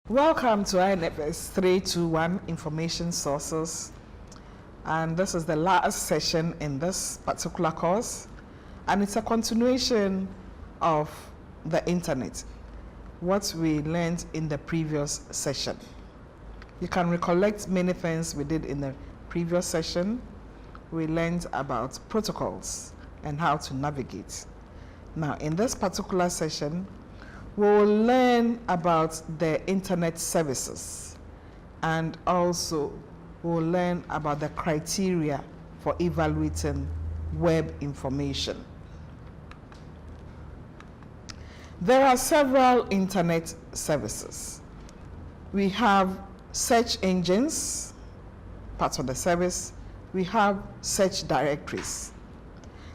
Welcome to INFS 321 Information Sources, and this is the last session in this particular course, and it's a continuation of the internet, what we learned in the previous session. You can recollect many things we did in the previous session. We learned about protocols and how to navigate. Now, in this particular session, we will learn about the internet services, and also we'll learn about the criteria for evaluating web information. There are several internet services. We have search engines, parts of the service. We have search directories.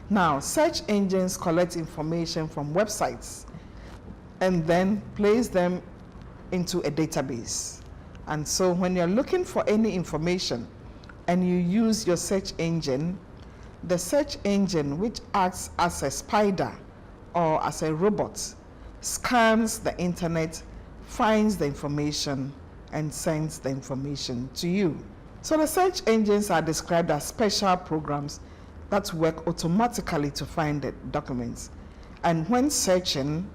Now, search engines collect information from websites and then place them into a database. And so when you're looking for any information and you use your search engine, the search engine, which acts as a spider or as a robot, scans the internet, finds the information, and sends the information to you. So the search engines are described as special programs that work automatically to find the documents. And when searching,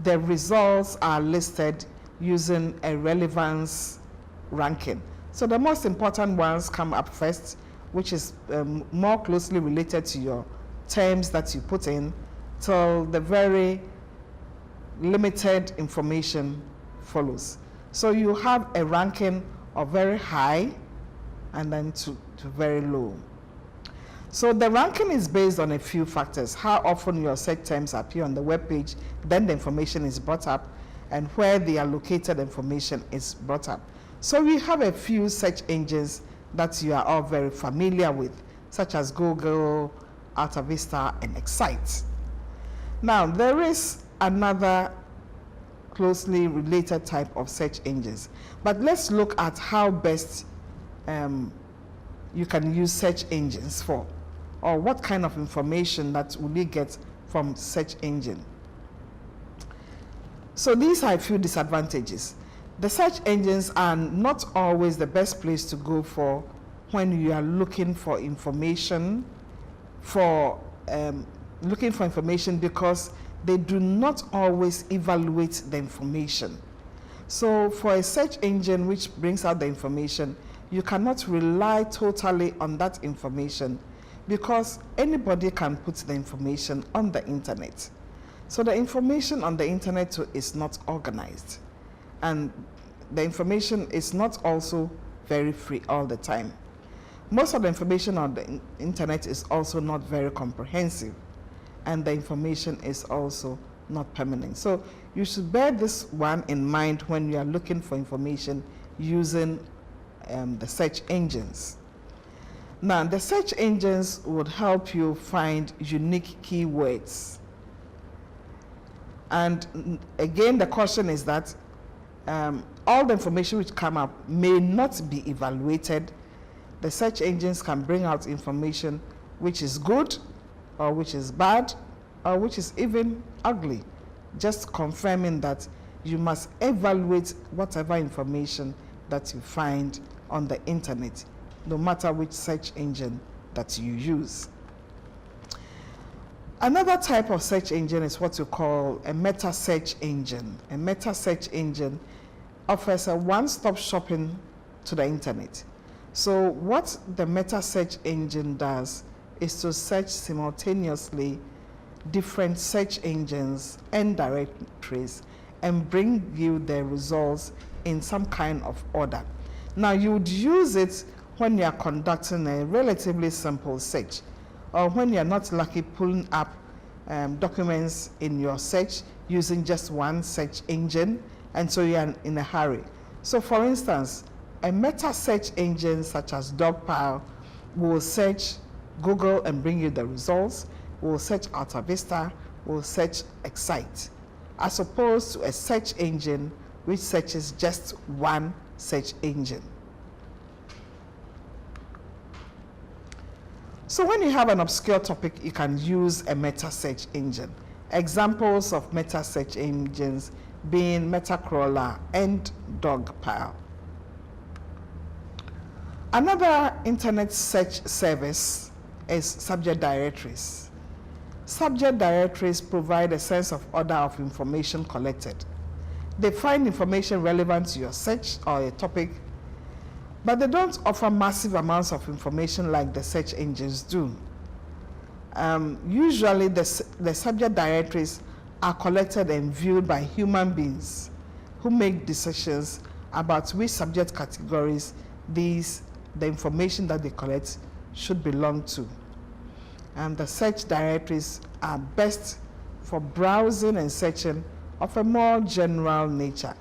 the results are listed using a relevance ranking. So the most important ones come up first, which is more closely related to your terms that you put in, till the very limited information follows. So you have a ranking of very high and then to very low. So the ranking is based on a few factors: how often your search terms appear on the web page, then the information is brought up, and where the allocated information is brought up. So we have a few search engines that you are all very familiar with, such as Google, Alta Vista, and Excite. Now, there is another closely related type of search engines, but let's look at how best you can use search engines for, or what kind of information that will you get from search engine. So these are a few disadvantages. The search engines are not always the best place to go for when you are looking for information, because they do not always evaluate the information. So for a search engine which brings out the information, you cannot rely totally on that information, because anybody can put the information on the internet. So the information on the internet is not organized, and the information is not also very free all the time. Most of the information on the internet is also not very comprehensive, and the information is also not permanent. So you should bear this one in mind when you are looking for information using the search engines. Now, the search engines would help you find unique keywords. And again, the caution is that all the information which come up may not be evaluated. The search engines can bring out information which is good, or which is bad, or which is even ugly, just confirming that you must evaluate whatever information that you find on the internet, no matter which search engine that you use. Another type of search engine is what you call a meta search engine. A meta search engine offers a one-stop shopping to the internet. So what the meta search engine does is to search simultaneously different search engines and directories and bring you the results in some kind of order. Now, you would use it when you are conducting a relatively simple search, or when you're not lucky pulling up documents in your search using just one search engine, and so you're in a hurry. So for instance, a meta search engine such as Dogpile will search Google and bring you the results, will search Alta Vista, will search Excite, as opposed to a search engine which searches just one search engine. So when you have an obscure topic, you can use a meta search engine. Examples of meta search engines being Metacrawler and Dogpile. Another internet search service is subject directories. Subject directories provide a sense of order of information collected. They find information relevant to your search or a topic, but they don't offer massive amounts of information like the search engines do. Usually the subject directories are collected and viewed by human beings who make decisions about which subject categories the information that they collect should belong to. And the search directories are best for browsing and searching of a more general nature.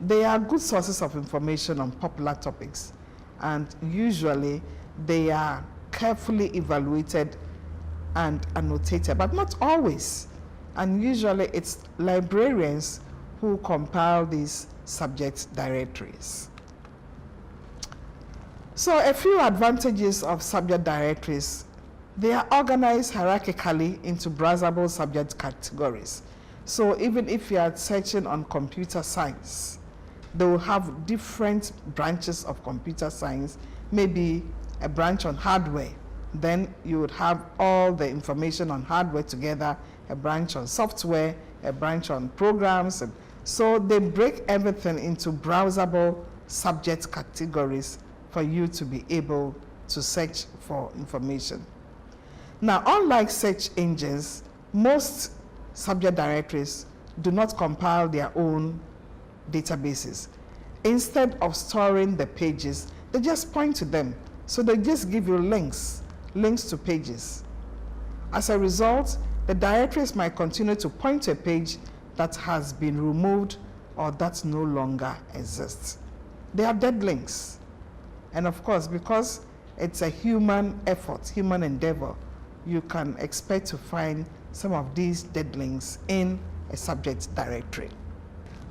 They are good sources of information on popular topics, and usually they are carefully evaluated and annotated, but not always. And usually it's librarians who compile these subject directories. So a few advantages of subject directories: they are organized hierarchically into browsable subject categories. So even if you are searching on computer science, they will have different branches of computer science, maybe a branch on hardware. Then you would have all the information on hardware together, a branch on software, a branch on programs. So they break everything into browsable subject categories for you to be able to search for information. Now, unlike search engines, most subject directories do not compile their own databases. Instead of storing the pages, they just point to them. So they just give you links to pages. As a result, the directories might continue to point to a page that has been removed or that no longer exists. They are dead links. And of course, because it's a human effort, human endeavor, you can expect to find some of these dead links in a subject directory.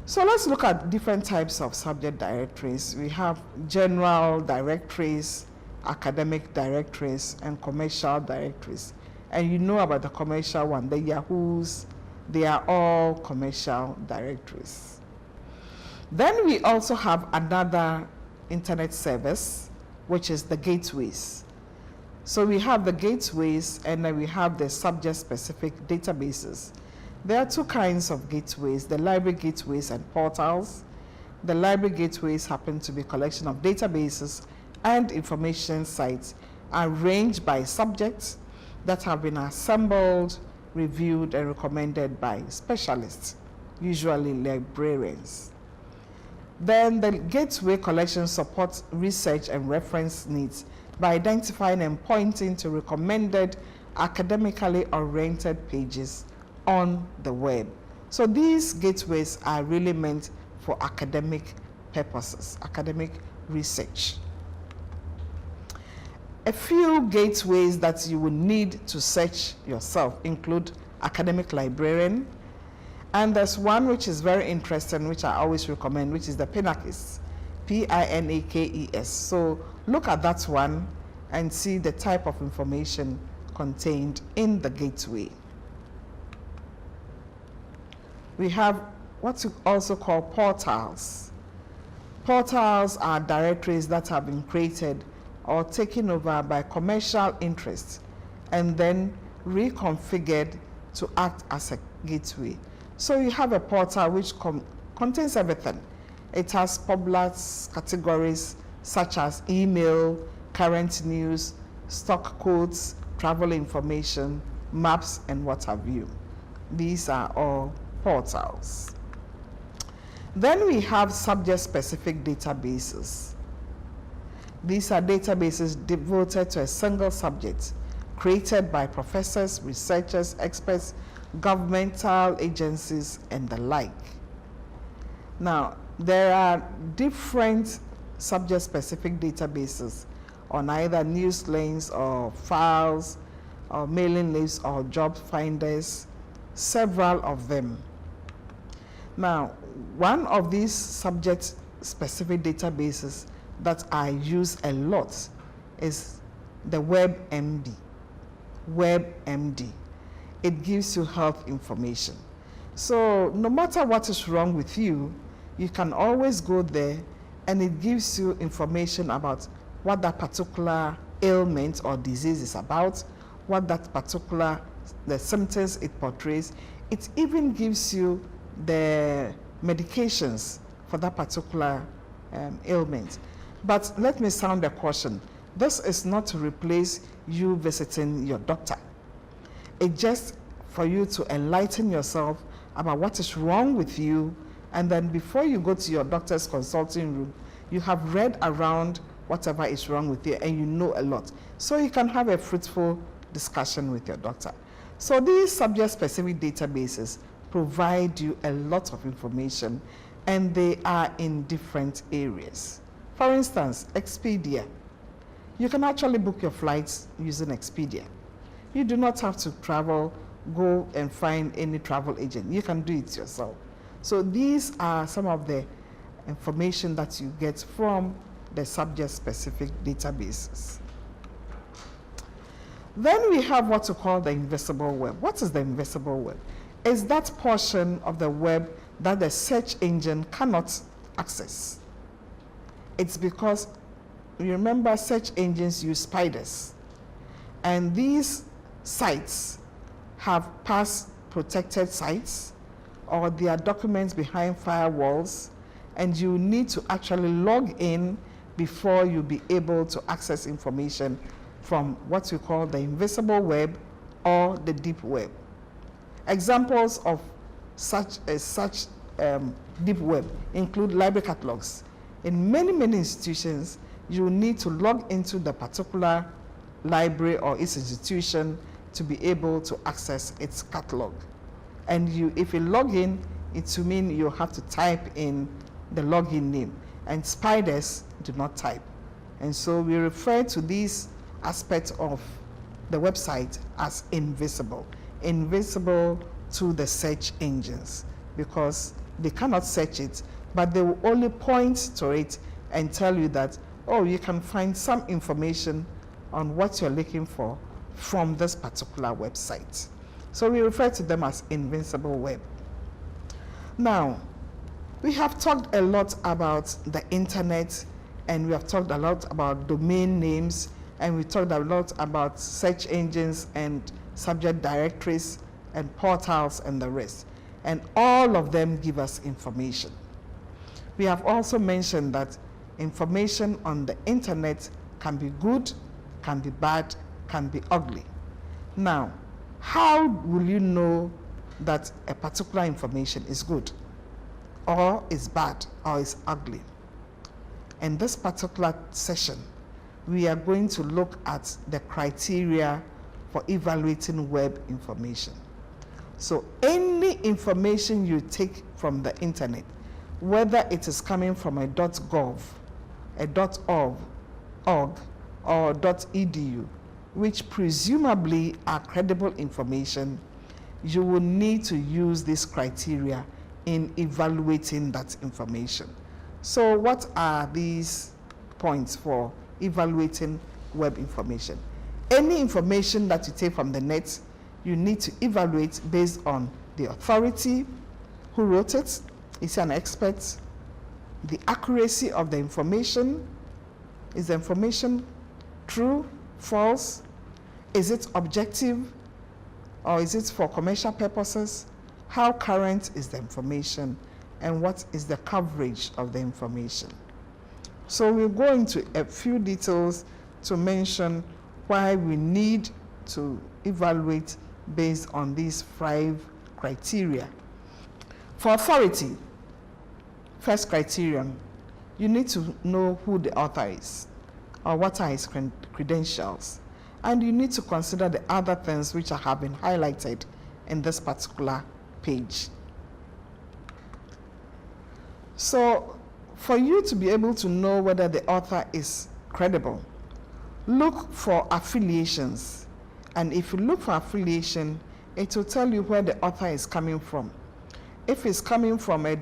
So let's look at different types of subject directories. We have general directories, academic directories, and commercial directories. And you know about the commercial one, the Yahoos, they are all commercial directories. Then we also have another internet service, which is the gateways. So we have the gateways, and then we have the subject-specific databases. There are two kinds of gateways: the library gateways and portals. The library gateways happen to be a collection of databases and information sites arranged by subjects that have been assembled, reviewed, and recommended by specialists, usually librarians. Then the gateway collection supports research and reference needs by identifying and pointing to recommended academically oriented pages on the web. So these gateways are really meant for academic purposes, academic research. A few gateways that you would need to search yourself include Academic Librarian, and there's one which is very interesting, which I always recommend, which is the Pinakes, Pinakes. So look at that one and see the type of information contained in the gateway. We have what you also call portals. Portals are directories that have been created or taken over by commercial interests and then reconfigured to act as a gateway. So you have a portal which contains everything. It has popular categories such as email, current news, stock quotes, travel information, maps, and what have you. These are all portals. Then we have subject-specific databases. These are databases devoted to a single subject, created by professors, researchers, experts, governmental agencies, and the like. Now, there are different subject-specific databases on either news lanes or files or mailing lists or job finders, several of them. Now, one of these subject-specific databases that I use a lot is the WebMD. WebMD. It gives you health information. So no matter what is wrong with you, you can always go there, and it gives you information about what that particular ailment or disease is about, what that particular, the symptoms it portrays. It even gives you the medications for that particular ailment. But let me sound a caution. This is not to replace you visiting your doctor. It's just for you to enlighten yourself about what is wrong with you, and then before you go to your doctor's consulting room, you have read around whatever is wrong with you and you know a lot. So you can have a fruitful discussion with your doctor. So these subject-specific databases provide you a lot of information, and they are in different areas. For instance, Expedia. You can actually book your flights using Expedia. You do not have to travel, go and find any travel agent. You can do it yourself. So these are some of the information that you get from the subject-specific databases. Then we have what we call the invisible web. What is the invisible web? It's that portion of the web that the search engine cannot access. It's because, you remember, search engines use spiders, and these sites have pass-protected sites, or there are documents behind firewalls, and you need to actually log in before you'll be able to access information from what we call the invisible web or the deep web. Examples of such deep web include library catalogs. In many institutions, you need to log into the particular library or its institution to be able to access its catalog. And if you log in, it will mean you have to type in the login name, and spiders do not type. And so we refer to these aspects of the website as invisible to the search engines, because they cannot search it, but they will only point to it and tell you that, oh, you can find some information on what you're looking for from this particular website. So we refer to them as invisible web. Now, we have talked a lot about the internet, and we have talked a lot about domain names, and we talked a lot about search engines and subject directories and portals and the rest. And all of them give us information. We have also mentioned that information on the internet can be good, can be bad, can be ugly. Now, how will you know that a particular information is good, or is bad, or is ugly? In this particular session, we are going to look at the criteria for evaluating web information. So any information you take from the internet, whether it is coming from a .gov, a .org, or .edu, which presumably are credible information, you will need to use this criteria in evaluating that information. So what are these points for evaluating web information? Any information that you take from the net, you need to evaluate based on the authority, who wrote it, is he an expert, the accuracy of the information, is the information true, false, is it objective, or is it for commercial purposes, how current is the information, and what is the coverage of the information. So we'll go into a few details to mention why we need to evaluate based on these 5 criteria. For authority, first criterion, you need to know who the author is, or what are his credentials. And you need to consider the other things which have been highlighted in this particular page. So for you to be able to know whether the author is credible, look for affiliations. And if you look for affiliation, it will tell you where the author is coming from. If it's coming from a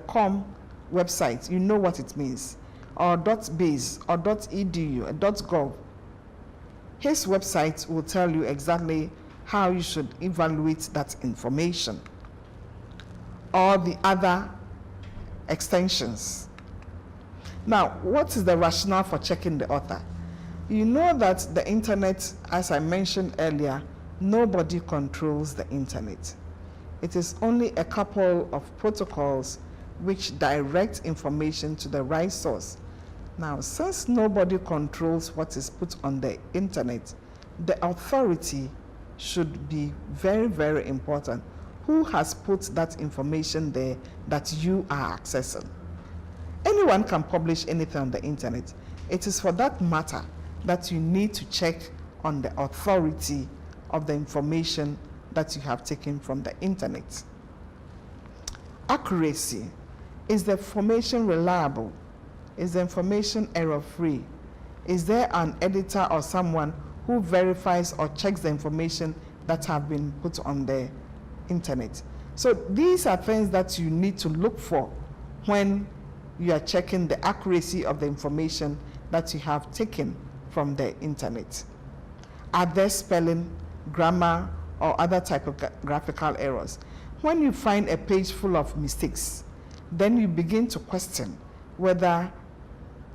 .com website, you know what it means, or .base, or .edu, or .gov. His website will tell you exactly how you should evaluate that information or the other extensions. Now, what is the rationale for checking the author? You know that the internet, as I mentioned earlier, nobody controls the internet. It is only a couple of protocols which direct information to the right source. Now, since nobody controls what is put on the internet, the authority should be very, very important. Who has put that information there that you are accessing? Anyone can publish anything on the internet. It is for that matter that you need to check on the authority of the information that you have taken from the internet. Accuracy. Is the information reliable? Is the information error-free? Is there an editor or someone who verifies or checks the information that have been put on the internet? So these are things that you need to look for when you are checking the accuracy of the information that you have taken from the internet. Are there spelling, grammar, or other type of graphical errors? When you find a page full of mistakes, then you begin to question whether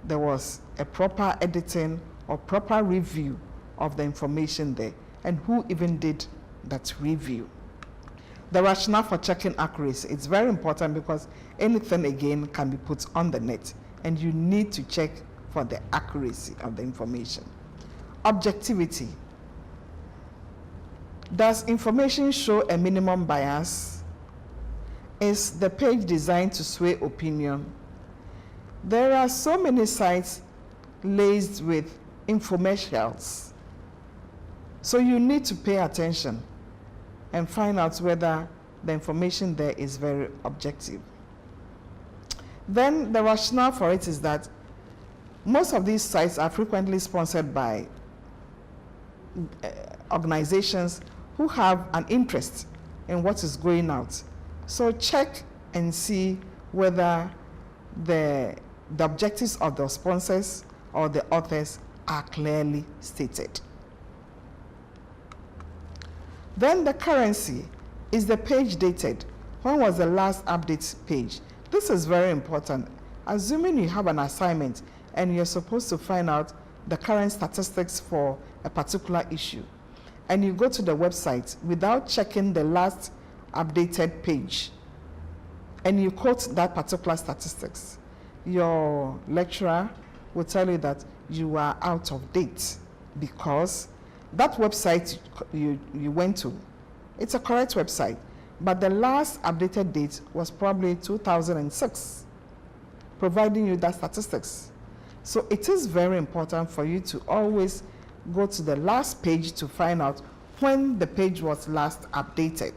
there was a proper editing or proper review of the information there, and who even did that review. The rationale for checking accuracy, it's very important because anything again can be put on the net, and you need to check for the accuracy of the information. Objectivity. Does information show a minimum bias? Is the page designed to sway opinion? There are so many sites laced with infomercials. So you need to pay attention and find out whether the information there is very objective. Then the rationale for it is that most of these sites are frequently sponsored by organizations who have an interest in what is going out. So check and see whether the objectives of the sponsors or the authors are clearly stated. Then the currency. Is the page dated? When was the last update page? This is very important. Assuming you have an assignment and you're supposed to find out the current statistics for a particular issue, and you go to the website without checking the last updated page, and you quote that particular statistics, your lecturer will tell you that you are out of date because that website you went to, it's a correct website, but the last updated date was probably 2006, providing you that statistics. So it is very important for you to always go to the last page to find out when the page was last updated.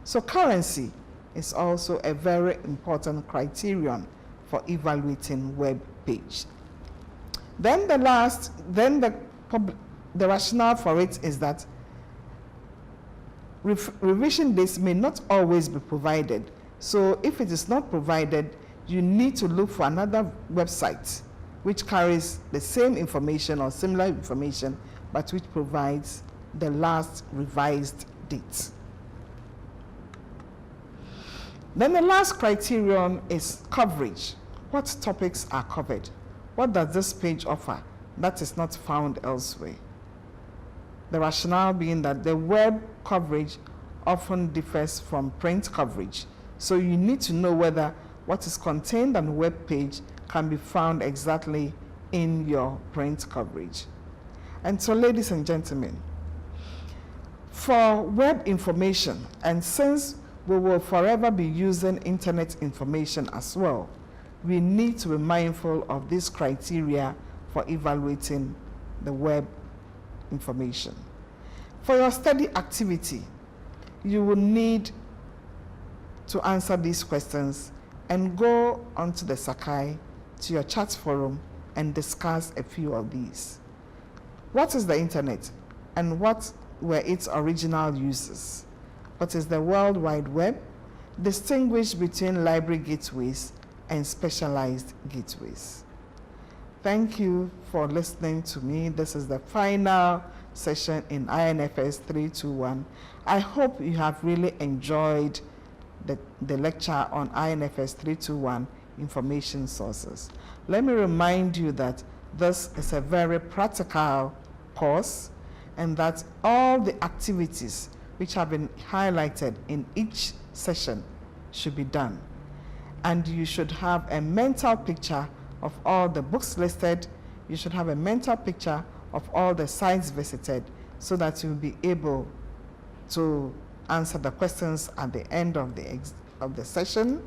So currency is also a very important criterion for evaluating web page. Then the rationale for it is that revision dates may not always be provided. So if it is not provided, you need to look for another website which carries the same information or similar information, but which provides the last revised date. Then the last criterion is coverage. What topics are covered? What does this page offer that is not found elsewhere? The rationale being that the web coverage often differs from print coverage. So you need to know whether what is contained on the web page can be found exactly in your print coverage. And so, ladies and gentlemen, for web information, and since we will forever be using internet information as well, we need to be mindful of this criteria for evaluating the web information. For your study activity, you will need to answer these questions and go onto the Sakai, to your chat forum, and discuss a few of these. What is the internet, and what were its original uses? What is the World Wide Web? Distinguish between library gateways and specialized gateways. Thank you for listening to me. This is the final session in INFS 321. I hope you have really enjoyed the lecture on INFS 321 information sources. Let me remind you that this is a very practical course, and that all the activities which have been highlighted in each session should be done. And you should have a mental picture of all the books listed. You should have a mental picture of all the sites visited, so that you'll be able to answer the questions at the end of the session,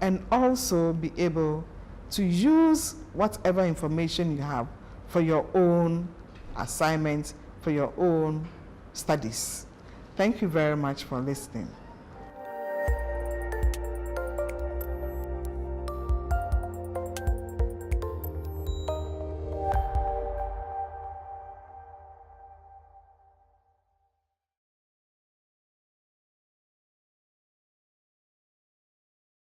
and also be able to use whatever information you have for your own assignments, for your own studies. Thank you very much for listening.